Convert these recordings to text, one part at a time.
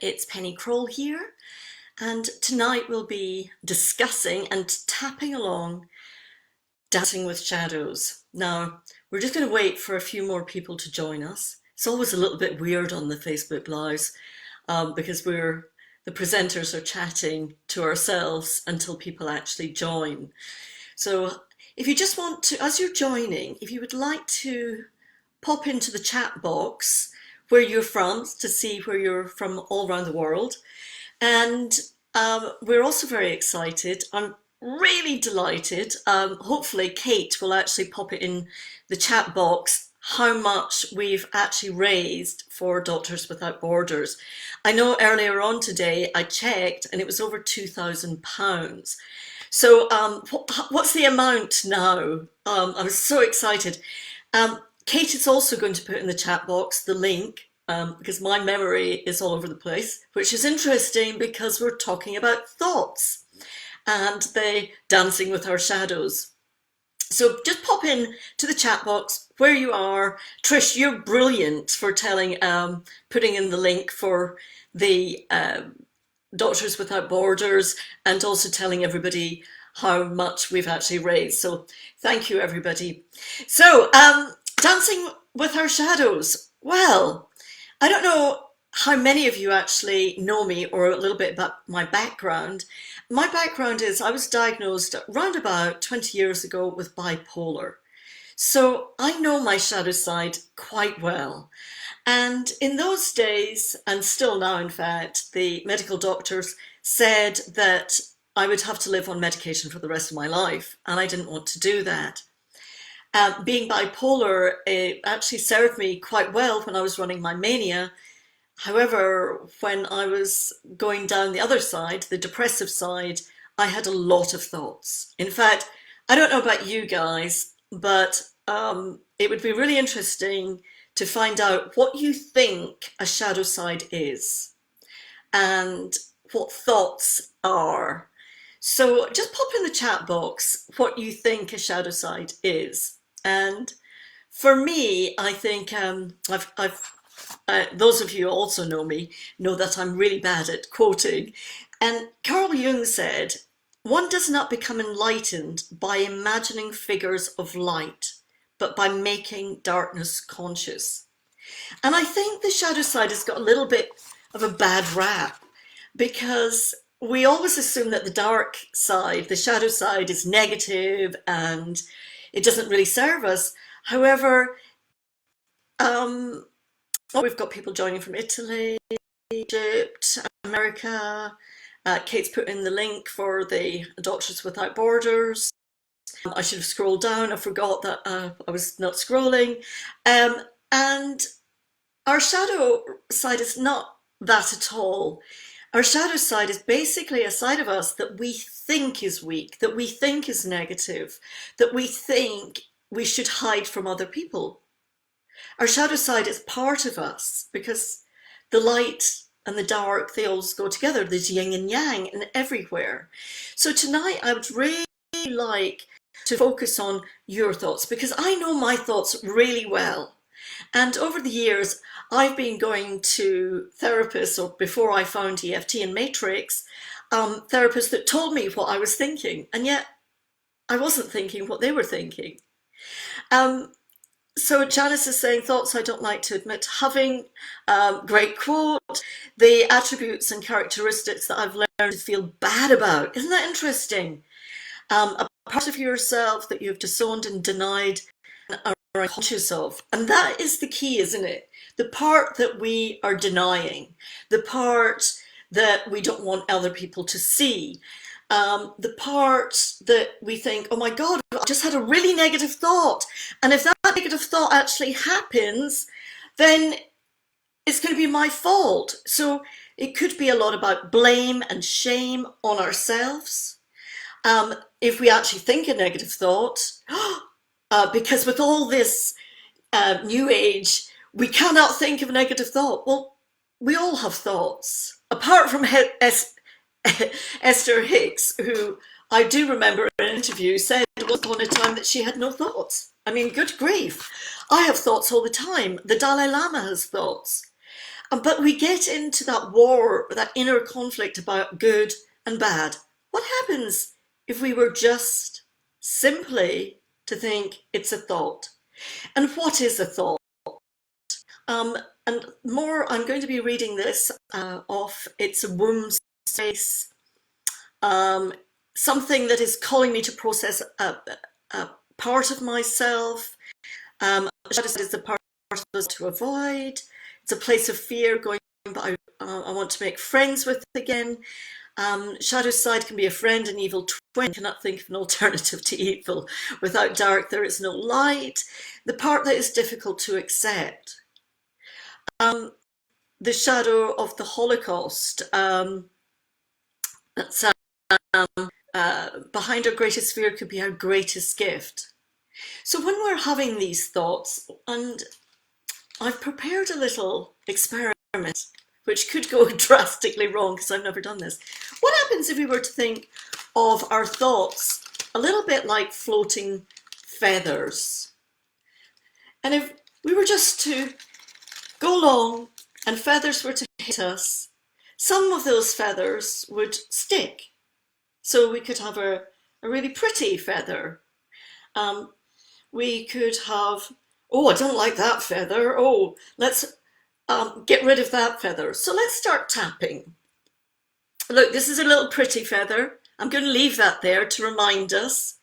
It's Penny Kroll here, and tonight we'll be discussing and tapping along Dancing with Shadows. Now, we're just going to wait for a few more people to join us. It's always a little bit weird on the Facebook Lives because the presenters are chatting to ourselves until people actually join. So if you just want to, as you're joining, if you would like to pop into the chat box where you're from to see where you're from all around the world. And we're also very excited. I'm really delighted. Hopefully Kate will actually pop it in the chat box how much we've actually raised for Doctors Without Borders. I know earlier on today I checked and it was over £2,000. So what's the amount now? I'm so excited. Kate is also going to put in the chat box the link because my memory is all over the place, which is interesting because we're talking about thoughts and the dancing with our shadows. So just pop in to the chat box where you are. Trish, you're brilliant for putting in the link for the Doctors Without Borders and also telling everybody how much we've actually raised. So thank you, everybody. So dancing with our shadows. Well, I don't know how many of you actually know me or a little bit about my background. My background is I was diagnosed around about 20 years ago with bipolar. So I know my shadow side quite well. And in those days, and still now in fact, the medical doctors said that I would have to live on medication for the rest of my life, and I didn't want to do that. Being bipolar, it actually served me quite well when I was running my mania. However, when I was going down the other side, the depressive side, I had a lot of thoughts. In fact, I don't know about you guys, but it would be really interesting to find out what you think a shadow side is and what thoughts are. So just pop in the chat box what you think a shadow side is. And for me, I think those of you who also know me know that I'm really bad at quoting. And Carl Jung said, "One does not become enlightened by imagining figures of light, but by making darkness conscious." And I think the shadow side has got a little bit of a bad rap because we always assume that the dark side, the shadow side, is negative and it doesn't really serve us. However, we've got people joining from Italy, Egypt, America. Kate's put in the link for the Doctors Without Borders. I should have scrolled down. I forgot that I was not scrolling. And our shadow side is not that at all. Our shadow side is basically a side of us that we think is weak, that we think is negative, that we think we should hide from other people. Our shadow side is part of us because the light and the dark, they all go together. There's yin and yang and everywhere. So tonight I would really like to focus on your thoughts because I know my thoughts really well. And over the years, I've been going to therapists, or before I found EFT and Matrix, therapists that told me what I was thinking, and yet I wasn't thinking what they were thinking. So Janice is saying, thoughts I don't like to admit having. Great quote. The attributes and characteristics that I've learned to feel bad about. Isn't that interesting? A part of yourself that you've disowned and denied and are unconscious of. And that is the key, isn't it? The part that we are denying, the part that we don't want other people to see, the part that we think, oh my God, I just had a really negative thought. And if that negative thought actually happens, then it's going to be my fault. So it could be a lot about blame and shame on ourselves. If we actually think a negative thought, because with all this new age, we cannot think of a negative thought. Well, we all have thoughts. Apart from Esther Hicks, who I do remember in an interview said once upon a time that she had no thoughts. I mean, good grief. I have thoughts all the time. The Dalai Lama has thoughts. But we get into that war, that inner conflict about good and bad. What happens if we were just simply to think it's a thought? And what is a thought? Um, and more, I'm going to be reading this off It's a Womb Space, something that is calling me to process a part of myself. Shadow side is the part of us to avoid. It's a place of fear going, but I want to make friends with again. Shadow side can be a friend and evil twin. I cannot think of an alternative to evil. Without dark, there is no light. The part that is difficult to accept. The shadow of the Holocaust. That's behind our greatest fear could be our greatest gift. So when we're having these thoughts, and I've prepared a little experiment which could go drastically wrong because I've never done this. What happens if we were to think of our thoughts a little bit like floating feathers? And if we were just to go along and feathers were to hit us, some of those feathers would stick. So we could have a really pretty feather. We could have, oh, I don't like that feather. Oh, let's get rid of that feather. So let's start tapping. Look, this is a little pretty feather. I'm going to leave that there to remind us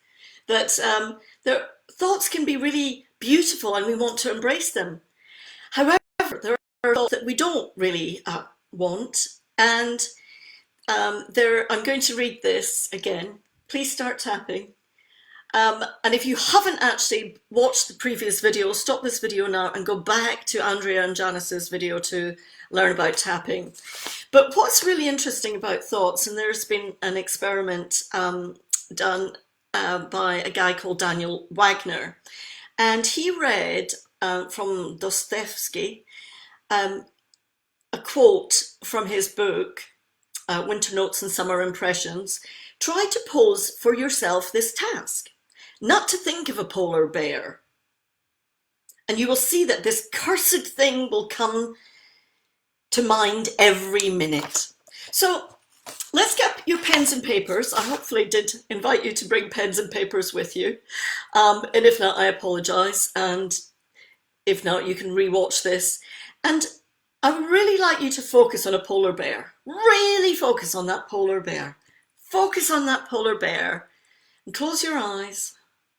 that their thoughts can be really beautiful and we want to embrace them. However, there are thoughts that we don't really want. And I'm going to read this again. Please start tapping. And if you haven't actually watched the previous video, stop this video now and go back to Andrea and Janice's video to learn about tapping. But what's really interesting about thoughts, and there's been an experiment done by a guy called Daniel Wagner, and he read from Dostoevsky a quote from his book, Winter Notes and Summer Impressions. Try to pose for yourself this task. Not to think of a polar bear. And you will see that this cursed thing will come to mind every minute. So let's get your pens and papers. I hopefully did invite you to bring pens and papers with you. And if not, I apologize. And if not, you can rewatch this. And I would really like you to focus on a polar bear. Really focus on that polar bear. Focus on that polar bear and close your eyes.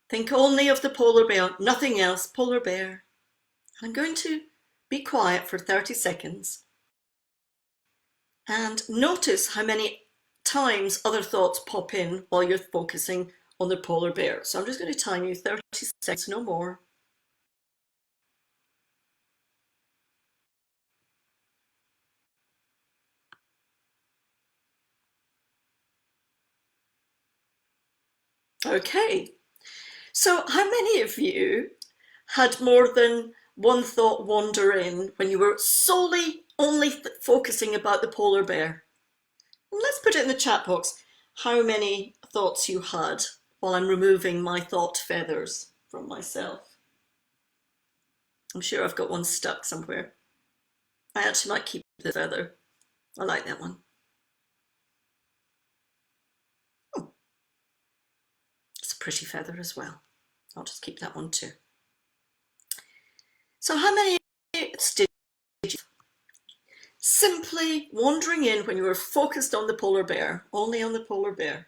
Think only of the polar bear, nothing else, polar bear. I'm going to be quiet for 30 seconds and notice how many times other thoughts pop in while you're focusing on the polar bear. So I'm just going to time you 30 seconds, no more. Okay. So how many of you had more than one thought wander in when you were solely only focusing about the polar bear? And let's put it in the chat box how many thoughts you had while I'm removing my thought feathers from myself. I'm sure I've got one stuck somewhere. I actually might keep the feather. I like that one. Oh, it's a pretty feather as well. I'll just keep that one too. So how many did you simply wandering in when you were focused on the polar bear, only on the polar bear?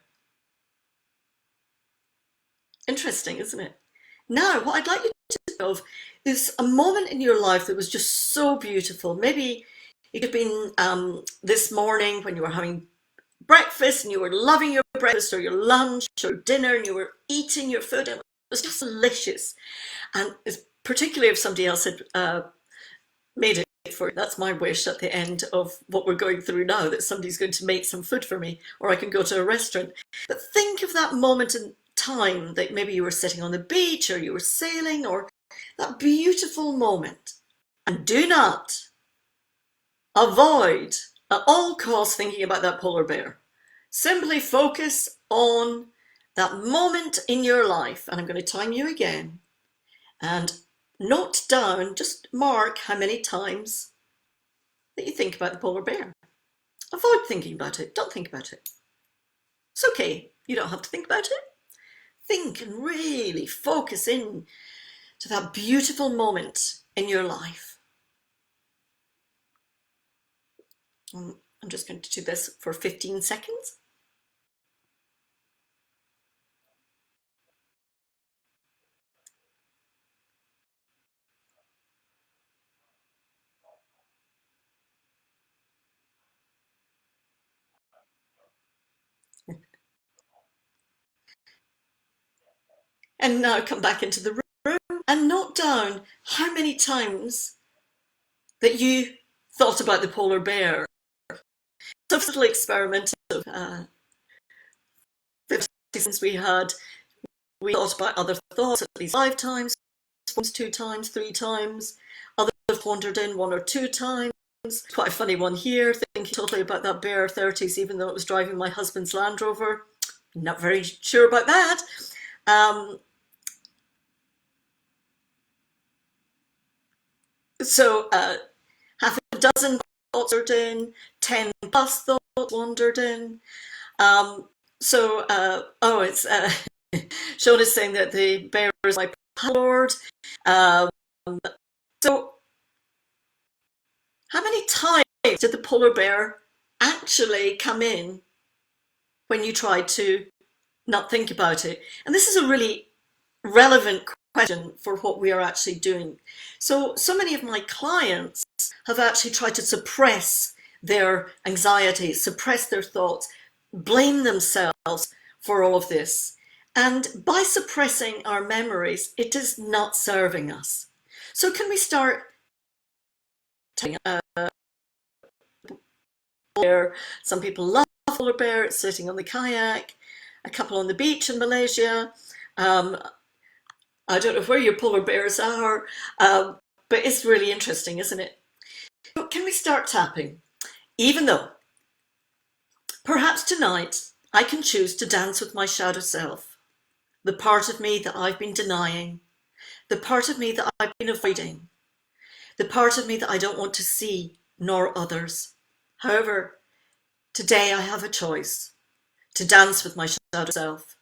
Interesting, isn't it? Now, what I'd like you to think of is a moment in your life that was just so beautiful. Maybe it could have been this morning when you were having breakfast and you were loving your breakfast or your lunch or dinner and you were eating your food and it was just delicious. And particularly if somebody else had made it for you. That's my wish at the end of what we're going through now, that somebody's going to make some food for me or I can go to a restaurant. But think of that moment in time that maybe you were sitting on the beach or you were sailing, or that beautiful moment. And do not avoid at all costs thinking about that polar bear. Simply focus on that moment in your life. And I'm going to time you again. And note down, just mark how many times that you think about the polar bear. Avoid thinking about it. Don't think about it. It's okay. You don't have to think about it. Think and really focus in to that beautiful moment in your life. I'm just going to do this for 15 seconds. And now come back into the room and note down how many times that you thought about the polar bear. So a little experiment of 50 seconds we had. We thought about other thoughts at least 5 times, 2 times, 3 times. Others wandered in 1 or 2 times. Quite a funny one here, thinking totally about that bear 30s, even though it was driving my husband's Land Rover. Not very sure about that. So half a dozen thoughts wandered in, 10 plus thoughts wandered in. It's Sean is saying that the bear is my lord. So how many times did the polar bear actually come in when you tried to not think about it? And this is a really relevant question for what we are actually doing. So many of my clients have actually tried to suppress their anxiety, suppress their thoughts, blame themselves for all of this. And by suppressing our memories, it is not serving us. So can we start bear? Some people love polar bear sitting on the kayak, a couple on the beach in Malaysia. I don't know where your polar bears are, but it's really interesting, isn't it? So can we start tapping? Even though perhaps tonight I can choose to dance with my shadow self, the part of me that I've been denying, the part of me that I've been avoiding, the part of me that I don't want to see nor others. However, today I have a choice to dance with my shadow self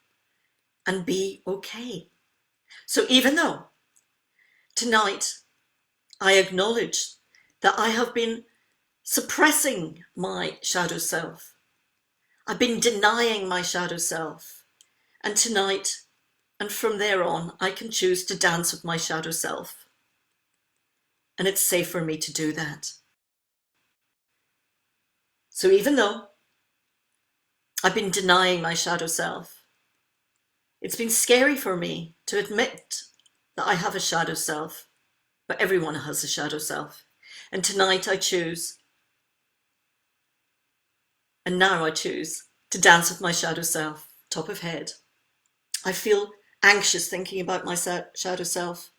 and be okay. So even though tonight I acknowledge that I have been suppressing my shadow self, I've been denying my shadow self, and tonight and from there on I can choose to dance with my shadow self, and it's safe for me to do that. So even though I've been denying my shadow self, it's been scary for me to admit that I have a shadow self, but everyone has a shadow self. And tonight I choose, and now I choose to dance with my shadow self, top of head. I feel anxious thinking about my shadow self,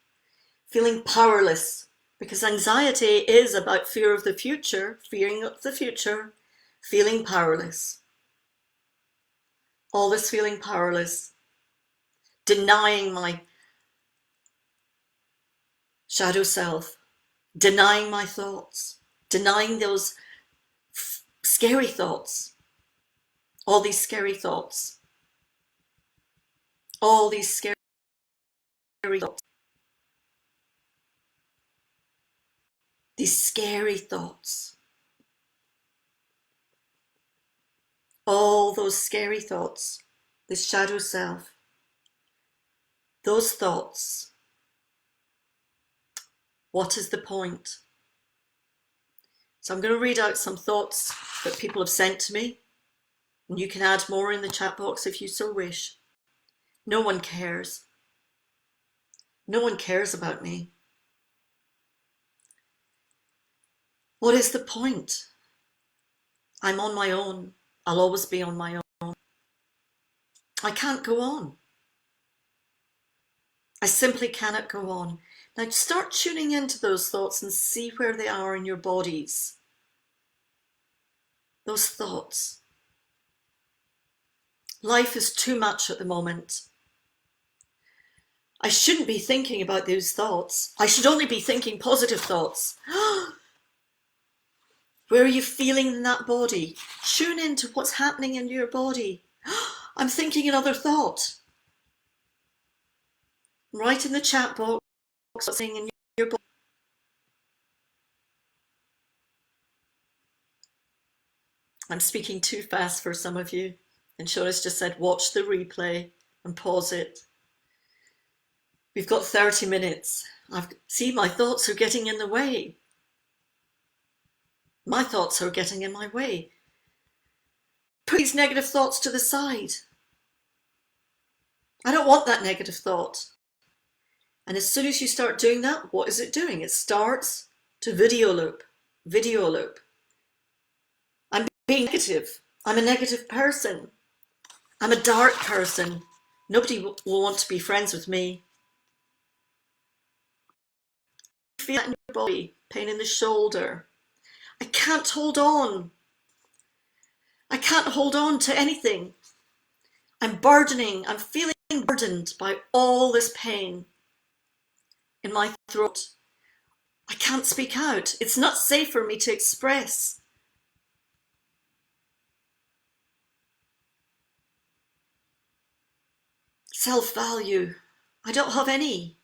feeling powerless, because anxiety is about fear of the future, fearing of the future, feeling powerless. All this feeling powerless, denying my shadow self, denying my thoughts, denying those scary thoughts, all these scary thoughts, all these scary thoughts, these scary thoughts, all those scary thoughts, this shadow self, those thoughts. What is the point? So I'm going to read out some thoughts that people have sent to me, and you can add more in the chat box if you so wish. No one cares. No one cares about me. What is the point? I'm on my own. I'll always be on my own. I can't go on. I simply cannot go on. Now start tuning into those thoughts and see where they are in your bodies. Those thoughts. Life is too much at the moment. I shouldn't be thinking about those thoughts. I should only be thinking positive thoughts. Where are you feeling in that body? Tune into what's happening in your body. I'm thinking another thought. Write in the chat box what's happening in your body. I'm speaking too fast for some of you. And Shona's just said, watch the replay and pause it. We've got 30 minutes. See, my thoughts are getting in the way. My thoughts are getting in my way. Put these negative thoughts to the side. I don't want that negative thought. And as soon as you start doing that, what is it doing? It starts to video loop. I'm being negative. I'm a negative person. I'm a dark person. Nobody will want to be friends with me. Feel that in your body, pain in the shoulder. I can't hold on. I can't hold on to anything. I'm feeling burdened by all this pain in my throat. I can't speak out. It's not safe for me to express. Self-value. I don't have any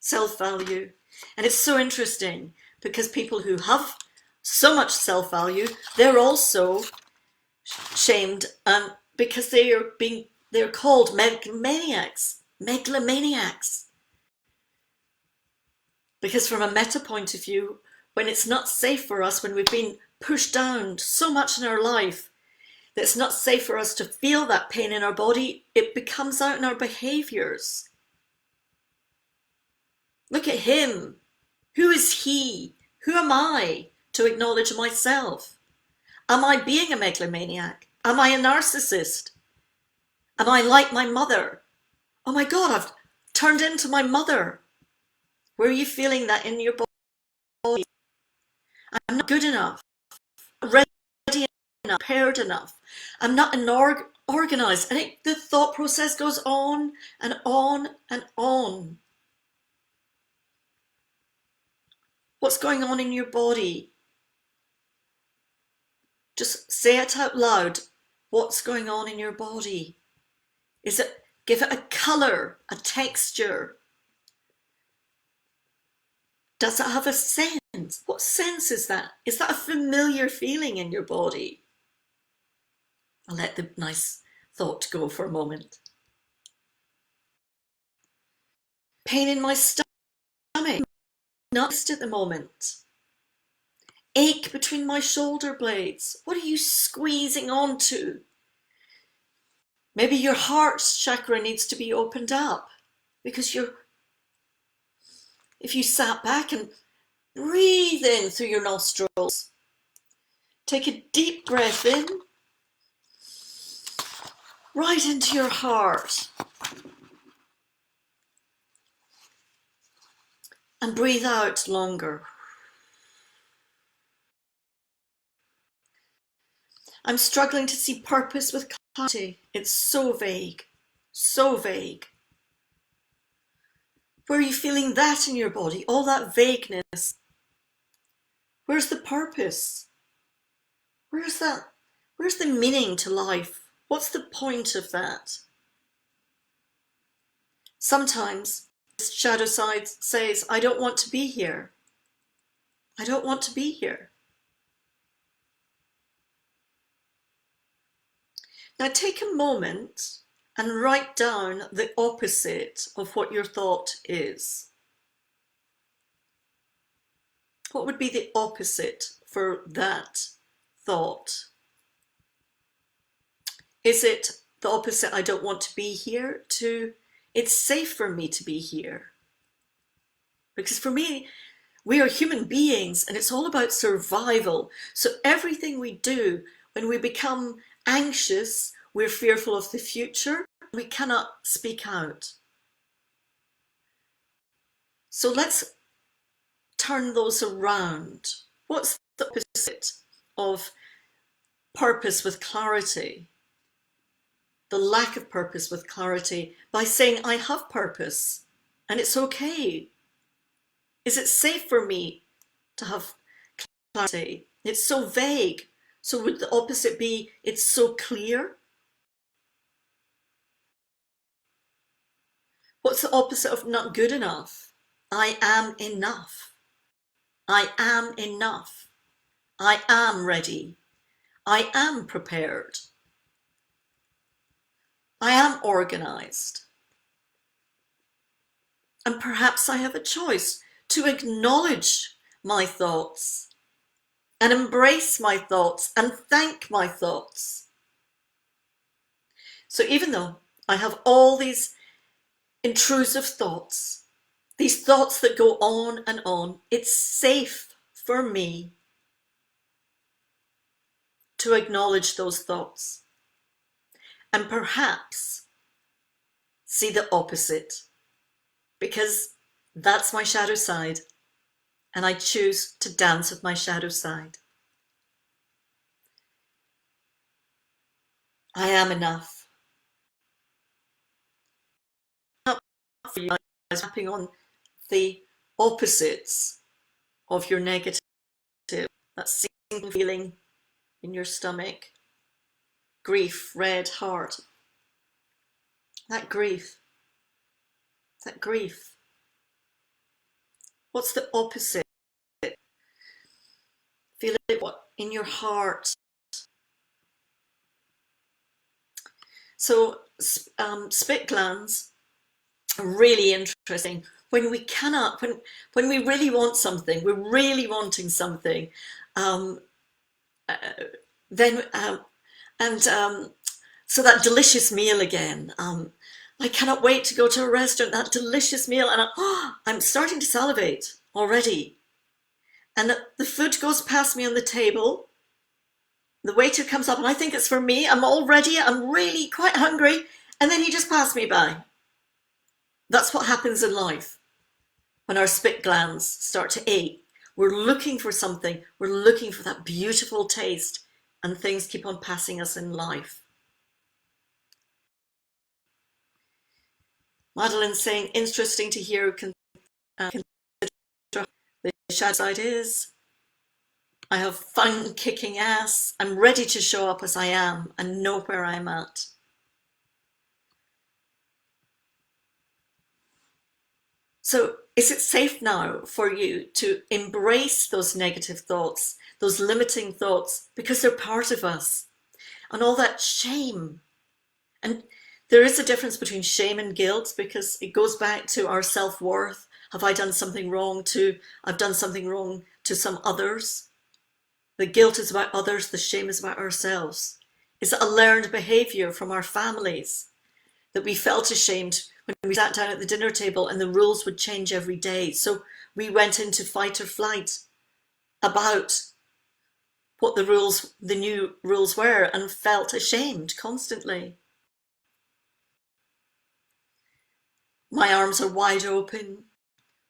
self-value. And it's so interesting because people who have so much self-value, they're also shamed because they're called megalomaniacs. Because from a meta point of view, when it's not safe for us, when we've been pushed down so much in our life, that it's not safe for us to feel that pain in our body, it becomes out in our behaviors. Look at him. Who is he? Who am I to acknowledge myself? Am I being a megalomaniac? Am I a narcissist? Am I like my mother? Oh my God, I've turned into my mother. Where are you feeling that in your body? I'm not good enough. I'm ready enough, prepared enough. I'm not organized. And the thought process goes on and on and on. What's going on in your body? Just say it out loud. What's going on in your body? Give it a color, a texture? Does it have a sense? What sense is that? Is that a familiar feeling in your body? I'll let the nice thought go for a moment. Pain in my stomach, not at the moment. Ache between my shoulder blades. What are you squeezing onto? Maybe your heart chakra needs to be opened up because if you sat back and breathe in through your nostrils, take a deep breath in, right into your heart, and breathe out longer. I'm struggling to see purpose with clarity. It's so vague, so vague. Where are you feeling that in your body? All that vagueness. Where's the purpose? Where's the meaning to life? What's the point of that? Sometimes this shadow side says, I don't want to be here. I don't want to be here. Now take a moment and write down the opposite of what your thought is. What would be the opposite for that thought? Is it the opposite, I don't want to be here, to it's safe for me to be here? Because for me, we are human beings and it's all about survival. So everything we do, when we become anxious, we're fearful of the future, we cannot speak out. So let's turn those around. What's the opposite of purpose with clarity? The lack of purpose with clarity, by saying I have purpose and it's okay. Is it safe for me to have clarity? It's so vague. So would the opposite be, it's so clear? What's the opposite of not good enough? I am enough. I am enough. I am ready. I am prepared. I am organized. And perhaps I have a choice to acknowledge my thoughts and embrace my thoughts and thank my thoughts. So even though I have all these intrusive thoughts, these thoughts that go on and on, it's safe for me to acknowledge those thoughts and perhaps see the opposite, because that's my shadow side, and I choose to dance with my shadow side. I am enough. For you, I'm tapping on the opposites of your negative, that sinking feeling in your stomach, grief, red heart, that grief, that grief. What's the opposite? Feel it in your heart. So spit glands are really interesting. When we cannot, when we really want something, we're really wanting something, then so that delicious meal again. I cannot wait to go to a restaurant, that delicious meal, and I'm starting to salivate already. And the food goes past me on the table. The waiter comes up and I think it's for me. I'm really quite hungry. And then he just passed me by. That's what happens in life when our spit glands start to ache. We're looking for something. We're looking for that beautiful taste, and things keep on passing us in life. Madeline's saying, interesting to hear the shadow side is, I have fun kicking ass. I'm ready to show up as I am and know where I'm at. So is it safe now for you to embrace those negative thoughts, those limiting thoughts, because they're part of us, and all that shame? And there is a difference between shame and guilt, because it goes back to our self-worth. Have I done something wrong I've done something wrong to some others? The guilt is about others, the shame is about ourselves. Is it a learned behavior from our families that we felt ashamed when we sat down at the dinner table and the rules would change every day? So we went into fight or flight about what the new rules were, and felt ashamed constantly. My arms are wide open.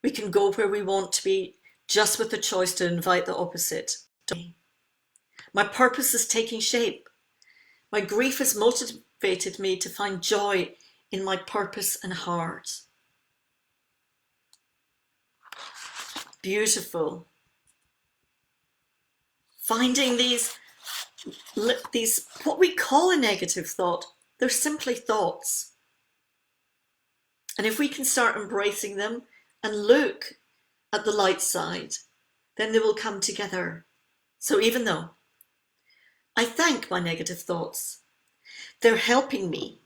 We can go where we want to be, just with the choice to invite the opposite. My purpose is taking shape. My grief has motivated me to find joy in my purpose and heart. Beautiful. Finding these, what we call a negative thought, they're simply thoughts. And if we can start embracing them and look at the light side, then they will come together. So even though I thank my negative thoughts, they're helping me.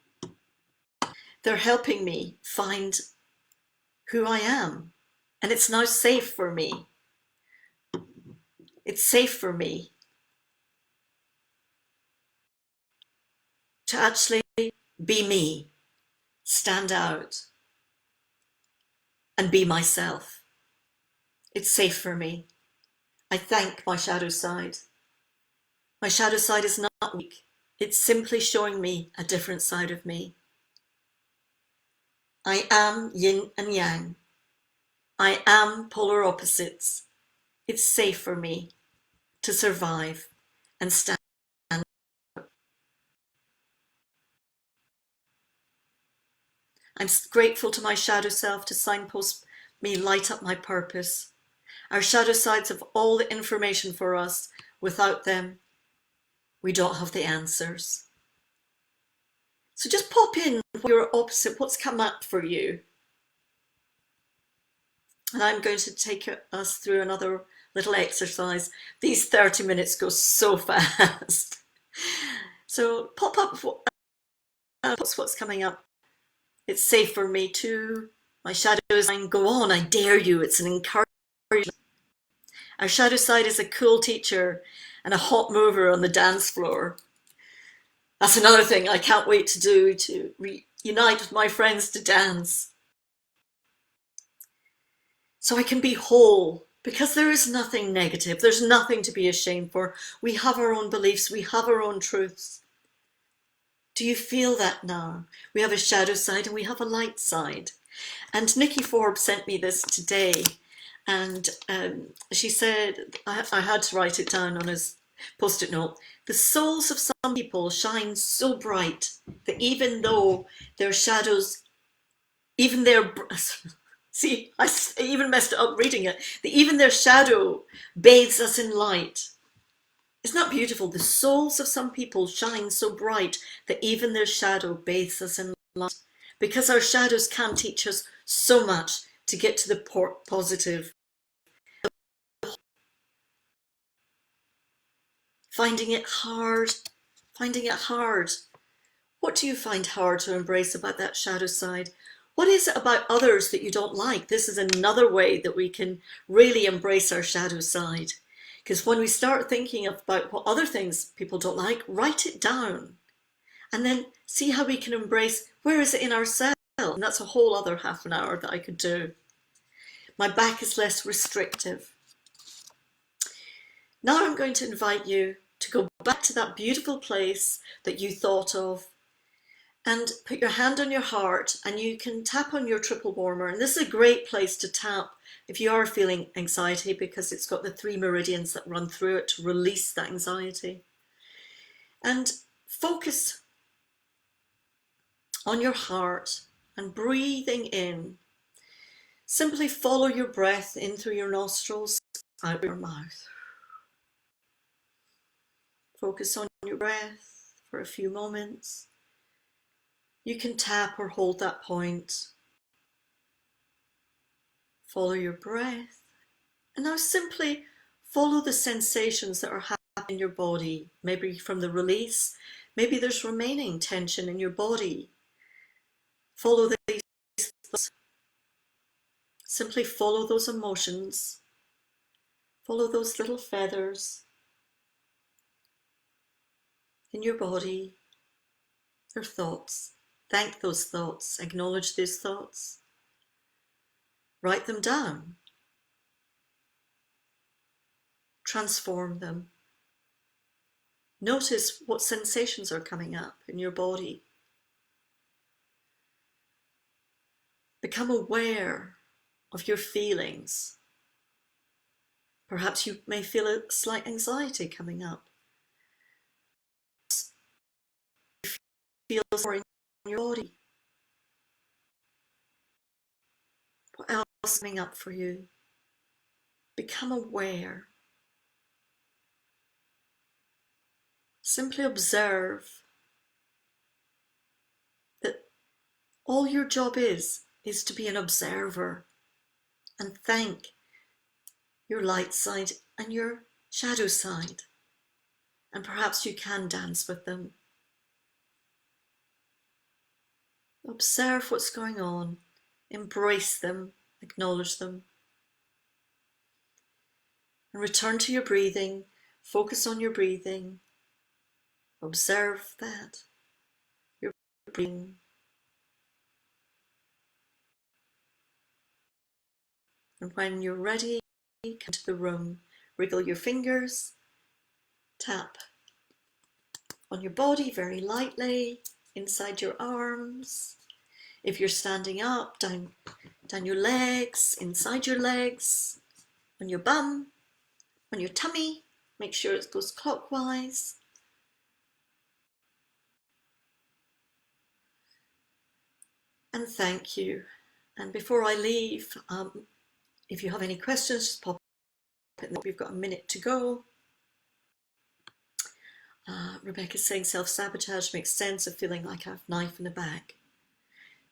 They're helping me find who I am. And it's now safe for me. It's safe for me to actually be me, stand out, and be myself. It's safe for me. I thank my shadow side. My shadow side is not weak. It's simply showing me a different side of me. I am yin and yang. I am polar opposites. It's safe for me to survive and stand. I'm grateful to my shadow self to signpost me, light up my purpose. Our shadow sides have all the information for us Without them, we don't have the answers. So just pop in your opposite, what's come up for you. And I'm going to take us through another little exercise. These 30 minutes go so fast. So pop up what's coming up. It's safe for me too. My shadow is saying, go on, I dare you. It's an encouragement. Our shadow side is a cool teacher and a hot mover on the dance floor. That's another thing I can't wait to do, to reunite with my friends to dance. So I can be whole, because there is nothing negative. There's nothing to be ashamed for. We have our own beliefs. We have our own truths. Do you feel that now? We have a shadow side and we have a light side. And Nikki Forbes sent me this today. And she said, I had to write it down on his post-it note. The souls of some people shine so bright that even though their shadows, even their, see, I even messed it up reading it, that even their shadow bathes us in light. Isn't that beautiful? The souls of some people shine so bright that even their shadow bathes us in light. Because our shadows can teach us so much to get to the positive. Finding it hard. What do you find hard to embrace about that shadow side? What is it about others that you don't like? This is another way that we can really embrace our shadow side. Because when we start thinking about what other things people don't like, write it down. And then see how we can embrace, where is it in ourselves? And that's a whole other half an hour that I could do. My back is less restrictive. Now I'm going to invite you to go back to that beautiful place that you thought of and put your hand on your heart, and you can tap on your triple warmer. And this is a great place to tap if you are feeling anxiety, because it's got the 3 meridians that run through it to release that anxiety. And focus on your heart and breathing in. Simply follow your breath in through your nostrils, out your mouth. Focus on your breath for a few moments. You can tap or hold that point. Follow your breath. And now simply follow the sensations that are happening in your body. Maybe from the release, maybe there's remaining tension in your body. Follow these thoughts. Simply follow those emotions. Follow those little feathers in your body. Their thoughts. Thank those thoughts. Acknowledge these thoughts. Write them down. Transform them. Notice what sensations are coming up in your body. Become aware of your feelings. Perhaps you may feel a slight anxiety coming up. You feel more in your body. What else is coming up for you? Become aware. Simply observe that all your job is to be an observer, and thank your light side and your shadow side. And perhaps you can dance with them. Observe what's going on, embrace them, acknowledge them. And return to your breathing, focus on your breathing. Observe that, your breathing. And when you're ready, come to the room, wriggle your fingers, tap on your body very lightly, inside your arms. If you're standing up, down your legs, inside your legs, on your bum, on your tummy. Make sure it goes clockwise. And thank you. And before I leave, if you have any questions, just pop it in. We've got a minute to go. Rebecca's saying self-sabotage makes sense of feeling like I have a knife in the back.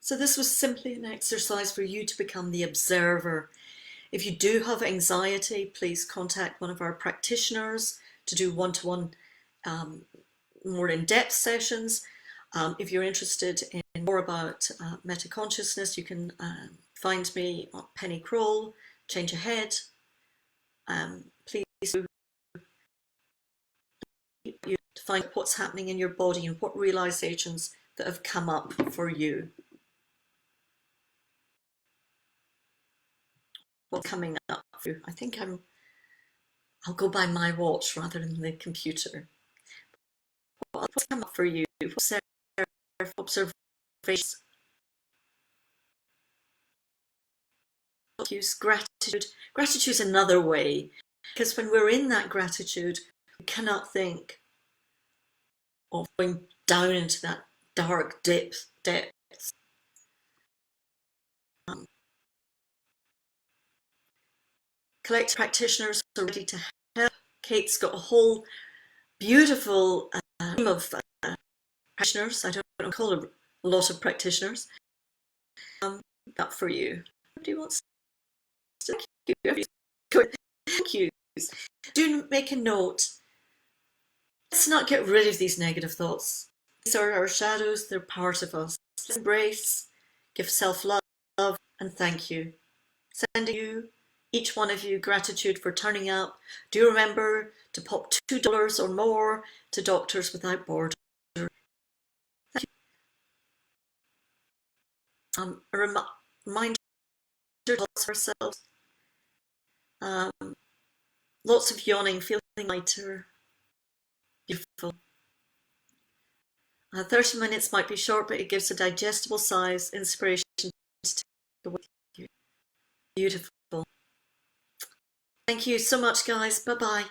So this was simply an exercise for you to become the observer. If you do have anxiety, please contact one of our practitioners to do one-to-one more in-depth sessions. If you're interested in more about meta-consciousness, you can find me on Penny Kroll, Change Ahead. Please do you find what's happening in your body and what realizations that have come up for you. What's coming up for you? I think I'll go by my watch rather than the computer. What's come up for you? Observations. Use gratitude. Gratitude is another way, because when we're in that gratitude, we cannot think of going down into that dark depths. Collective practitioners are ready to help. Kate's got a whole beautiful team of practitioners. I don't call them a lot of practitioners. That for you. Nobody wants to thank you. Do make a note. Let's not get rid of these negative thoughts. These are our shadows. They're part of us. Let's embrace, give self-love, and thank you. Sending you, each one of you, gratitude for turning up. Do remember to pop $2 or more to Doctors Without Borders. Thank you. A reminder to ourselves. Lots of yawning, feeling lighter. Beautiful. 30 minutes might be short, but it gives a digestible size inspiration to take away. Beautiful. Thank you so much, guys. Bye-bye.